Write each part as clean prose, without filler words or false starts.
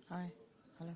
Hi. Hello.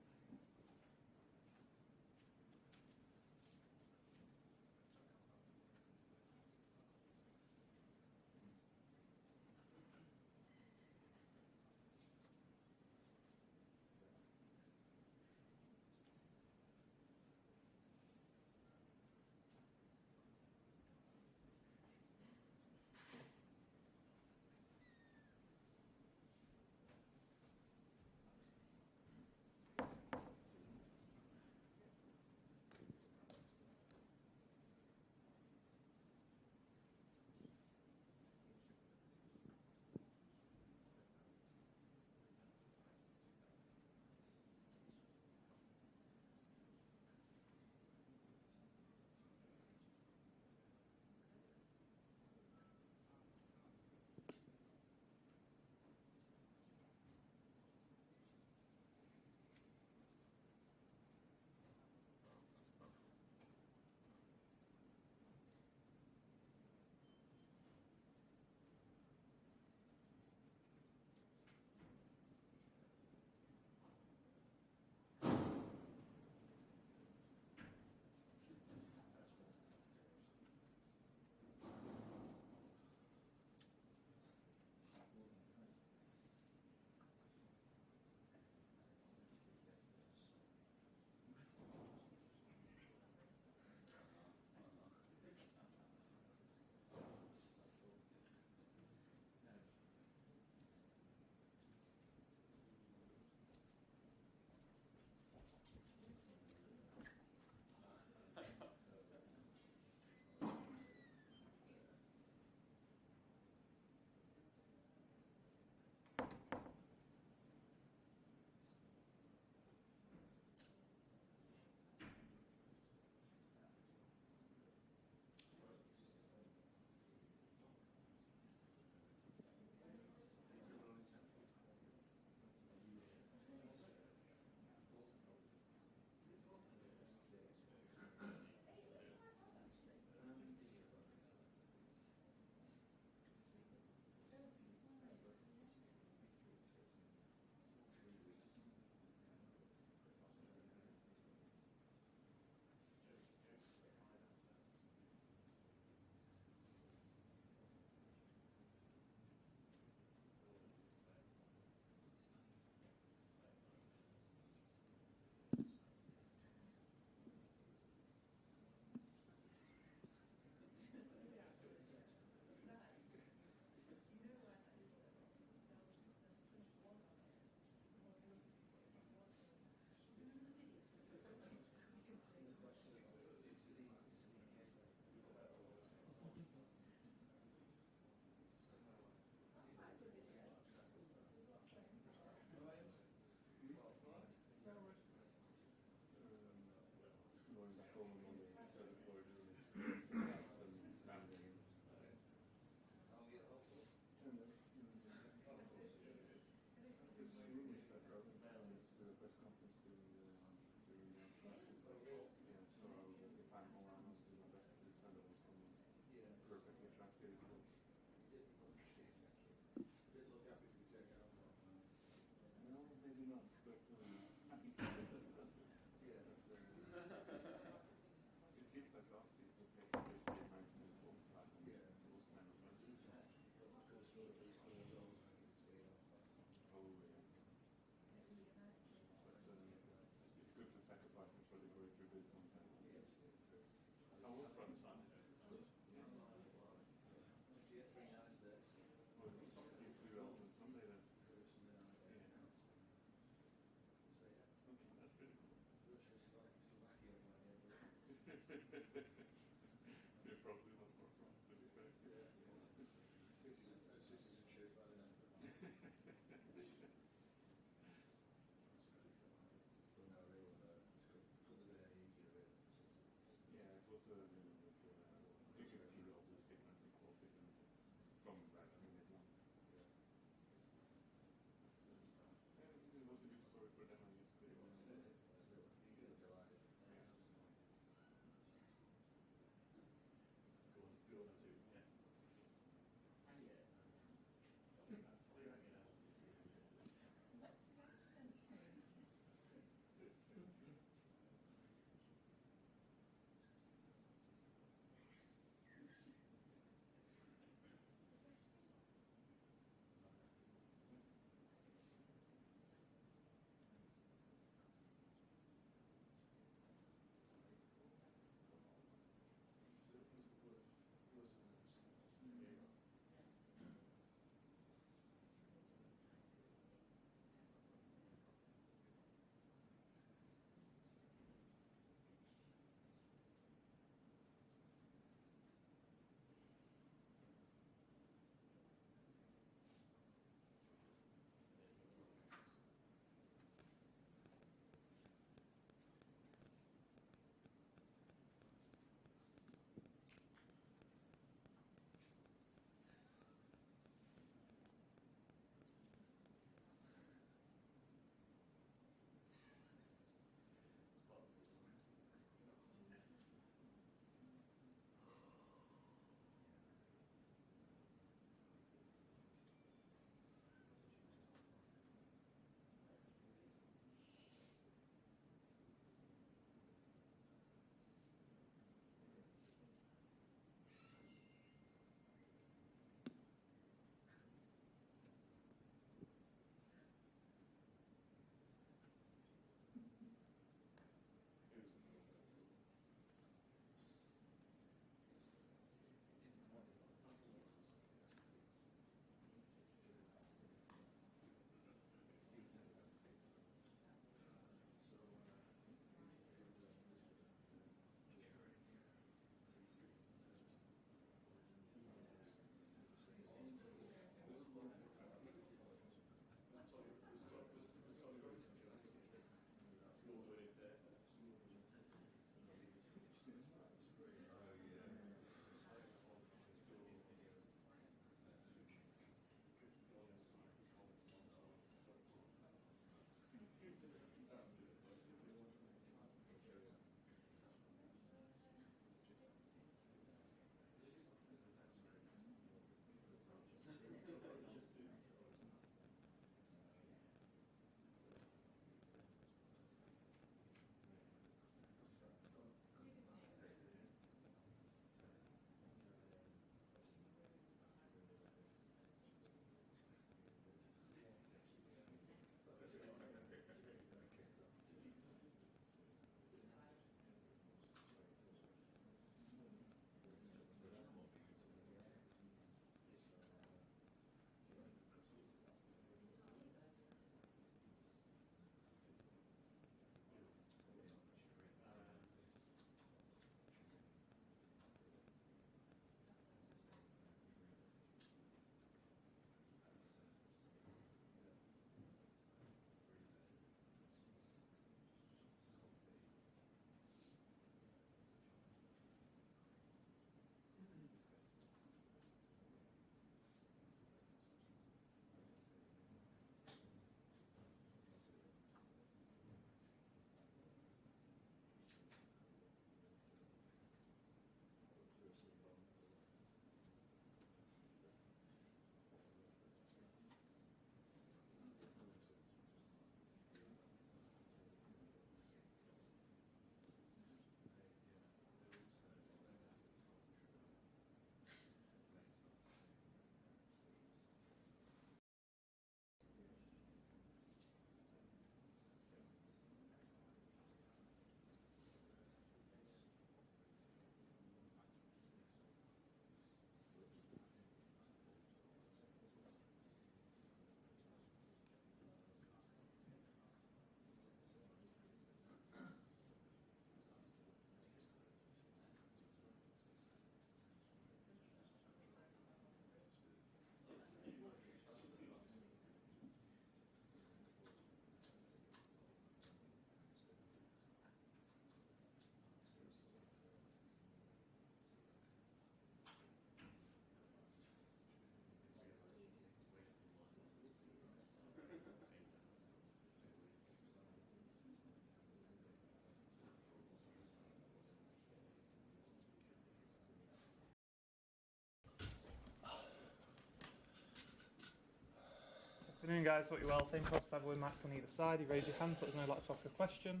Afternoon, guys. Hope you're well. Same process I've with Max on either side. You raise your hand so there's no like to ask a question.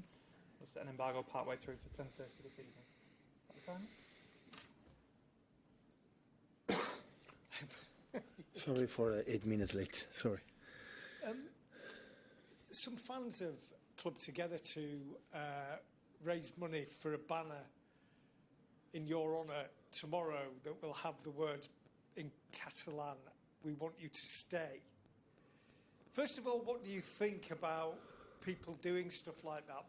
We'll set an embargo partway through for 10:30 this evening. Is that the time? Sorry for 8 minutes late. Sorry. Some fans have clubbed together to raise money for a banner in your honour tomorrow that will have the words in Catalan, "We want you to stay." First of all, what do you think about people doing stuff like that?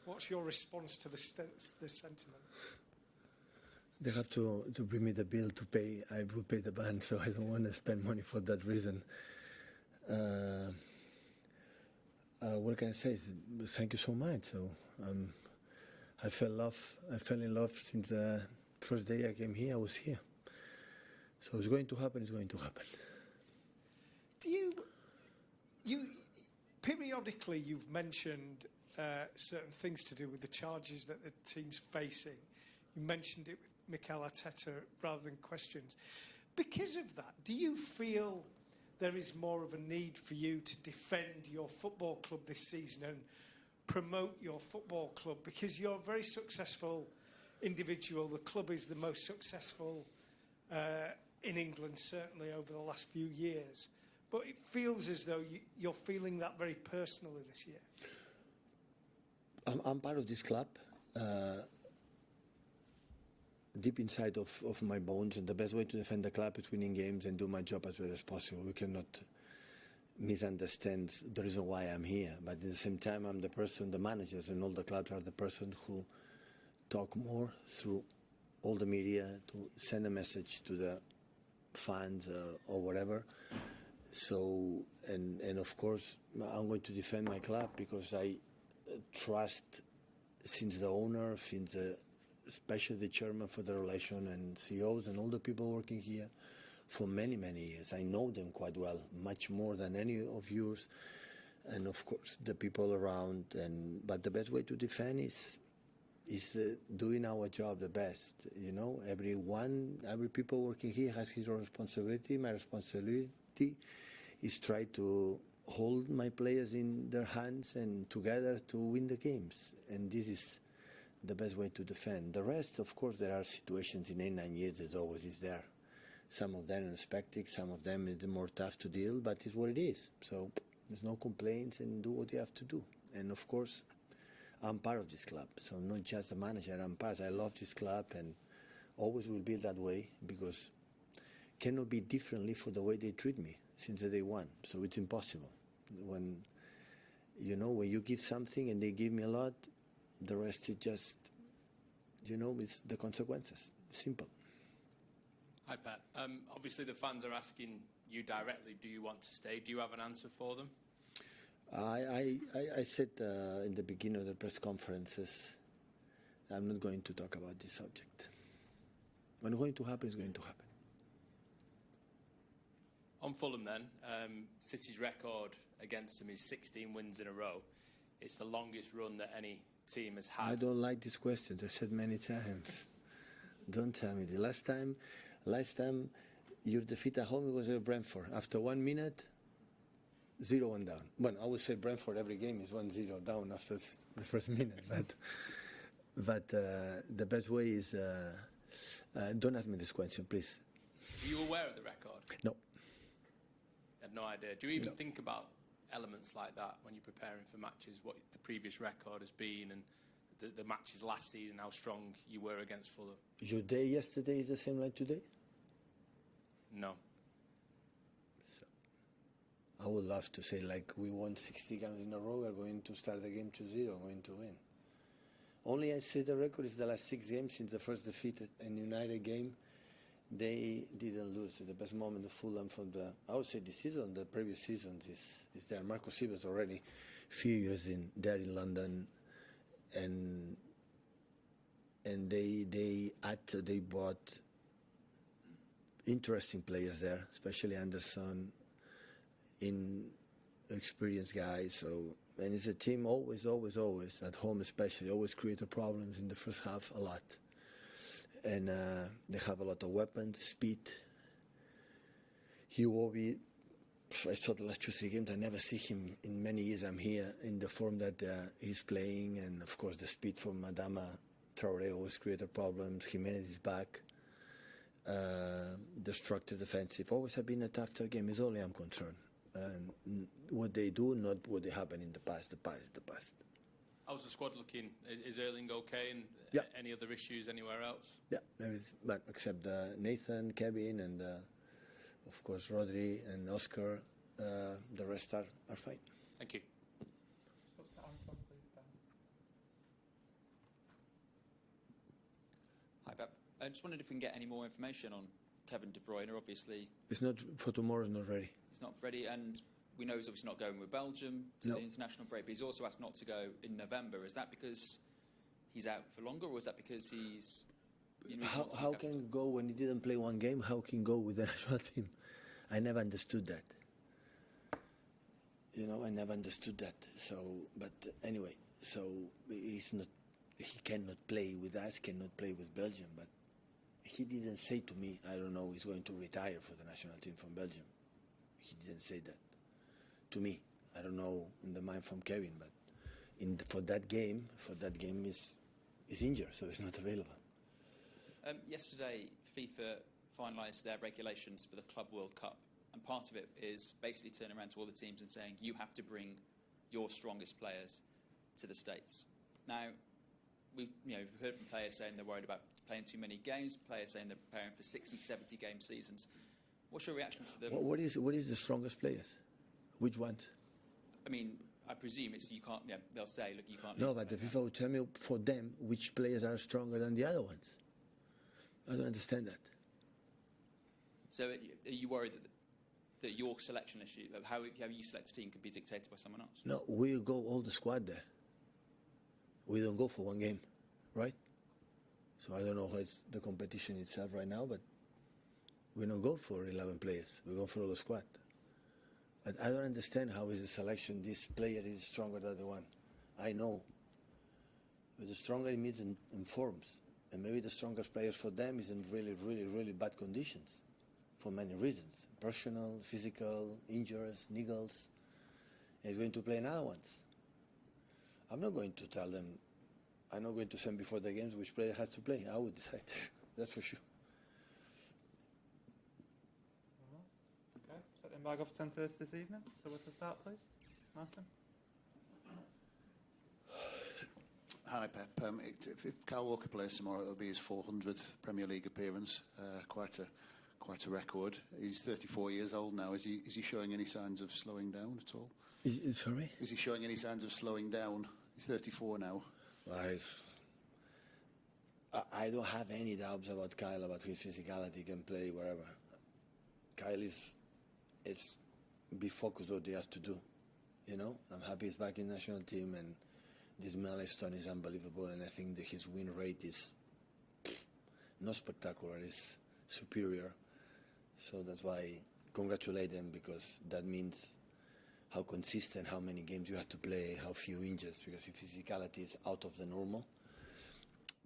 What's your response to the sentiment? They have to bring me the bill to pay. I will pay the band, so I don't want to spend money for that reason. What can I say? Thank you so much. So I fell in love since the first day I came here. I was here. So it's going to happen. It's going to happen. Do you periodically you've mentioned certain things to do with the charges that the team's facing. You mentioned it with Mikel Arteta rather than questions. Because of that, do you feel there is more of a need for you to defend your football club this season and promote your football club? Because you're a very successful individual. The club is the most successful in England, certainly over the last few years. But it feels as though you're feeling that very personally this year. I'm part of this club. Deep inside of my bones, and the best way to defend the club is winning games and do my job as well as possible. We cannot misunderstand the reason why I'm here, but at the same time I'm the managers and all the clubs are the person who talk more through all the media to send a message to the fans or whatever. So, and of course I'm going to defend my club because I trust since the owner, especially the chairman for the relation and CEOs and all the people working here for many, many years. I know them quite well, much more than any of yours, and of course the people around. But the best way to defend is doing our job the best. You know, every people working here has his own responsibility. My responsibility is try to hold my players in their hands and together to win the games. And this is the best way to defend. The rest, of course, there are situations in 8-9 years that always is there. Some of them unexpected, some of them is more tough to deal, but it's what it is. So there's no complaints and do what you have to do. And of course, I'm part of this club. So not just the manager, I'm part. I love this club and always will be that way because cannot be differently for the way they treat me since the day one. So it's impossible. When you give something and they give me a lot, the rest is just, it's the consequences. Simple. Hi, Pat. Obviously, the fans are asking you directly, do you want to stay? Do you have an answer for them? I said in the beginning of the press conferences, I'm not going to talk about this subject. When it's going to happen, it's going to happen. On Fulham then, City's record against them is 16 wins in a row. It's the longest run that any team has had. I don't like these questions. I said many times. Don't tell me. The last time your defeat at home was at Brentford. After 1 minute, 0-1 down. Well, I would say Brentford every game is 1-0 down after the first minute. But the best way is don't ask me this question, please. Are you aware of the record? No. You had no idea. Do you even think about elements like that when you're preparing for matches, what the previous record has been and the matches last season, how strong you were against Fulham? Your day yesterday is the same like today? No. So, I would love to say like we won 60 games in a row, we're going to start the game 2-0, going to win. Only I say the record is the last 6 games since the first defeat in United game. They didn't lose. The best moment of Fulham I would say this season, the previous seasons is there. Marco Silva's already a few years there in London, and they bought interesting players there, especially Anderson, experienced guys. So, and it's a team always at home, especially always created problems in the first half a lot. And they have a lot of weapons, speed. Iwobi I saw the last 2-3 games. I never see him in many years. I'm here in the form that he's playing, and of course the speed from Adama Traore always created problems. Jimenez is back. Destructive defensive. Always have been a tough game. Is only I'm concerned. And what they do, not what they happen in the past. The past is the past. How's the squad looking? Is Erling okay? And Yeah. Any other issues anywhere else? Yeah, but except Nathan, Kevin, and of course Rodri and Oscar. The rest are fine. Thank you. What's that answer, please, Dan? Hi, Pep. I just wondered if we can get any more information on Kevin De Bruyne. Obviously, It's not for tomorrow. It's not ready. he's not ready, and we know he's obviously not going with Belgium to No. the international break, but he's also asked not to go in November. Is that because he's out for longer, or is that because he's... How can he go when he didn't play one game? How can he go with the national team? I never understood that. I never understood that. So, but anyway, so he's not. He cannot play with us. Cannot play with Belgium. But he didn't say to me, I don't know, he's going to retire for the national team from Belgium. He didn't say that to me. I don't know in the mind from Kevin, but for that game is injured, so it's not available. Yesterday, FIFA finalised their regulations for the Club World Cup, and part of it is basically turning around to all the teams and saying you have to bring your strongest players to the States. Now, we've heard from players saying they're worried about playing too many games, players saying they're preparing for 60, 70 game seasons. What's your reaction to them? What is the strongest players? Which ones? I mean, I presume it's you can't. Yeah, they'll say, look, you can't. No, but the FIFA will tell me for them which players are stronger than the other ones. I don't understand that. So, are you worried that your selection issue, of how you select a team, could be dictated by someone else? No, we go all the squad there. We don't go for one game, right? So I don't know how it's the competition itself right now, but we don't go for 11 players. We go for all the squad. But I don't understand how is the selection. This player is stronger than the one. I know. But the stronger it means in forms. And maybe the strongest players for them is in really, really, really bad conditions for many reasons. Personal, physical, injuries, niggles. And he's going to play another ones. I'm not going to tell them, I'm not going to send before the games which player has to play. I would decide. That's for sure. Okay, set the embargo for 10:30 this evening. So with the start, please, Martin. Hi, Pep. If Kyle Walker plays tomorrow, it'll be his 400th Premier League appearance. Quite a record. He's 34 years old now. Is he showing any signs of slowing down at all? Sorry? Is he showing any signs of slowing down? He's 34 now. I don't have any doubts about Kyle, about his physicality. He can play wherever. Kyle is be focused on what he has to do. I'm happy he's back in the national team, and this milestone is unbelievable, and I think that his win rate is not spectacular, it's superior. So that's why I congratulate them, because that means how consistent, how many games you have to play, how few injuries, because your physicality is out of the normal.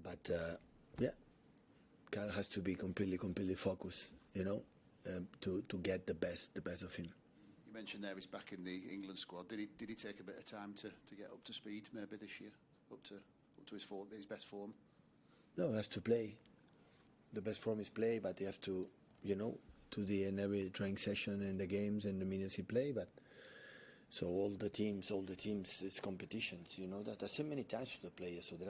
But Kyle has to be completely focused, to get the best of him. You mentioned there he's back in the England squad. Did he take a bit of time to get up to speed maybe this year, up to his best form? No, he has to play. The best form is play, but he has to, to the end every training session and the games and the minutes he play. But so all the teams, it's competitions. That I said many times to the players. So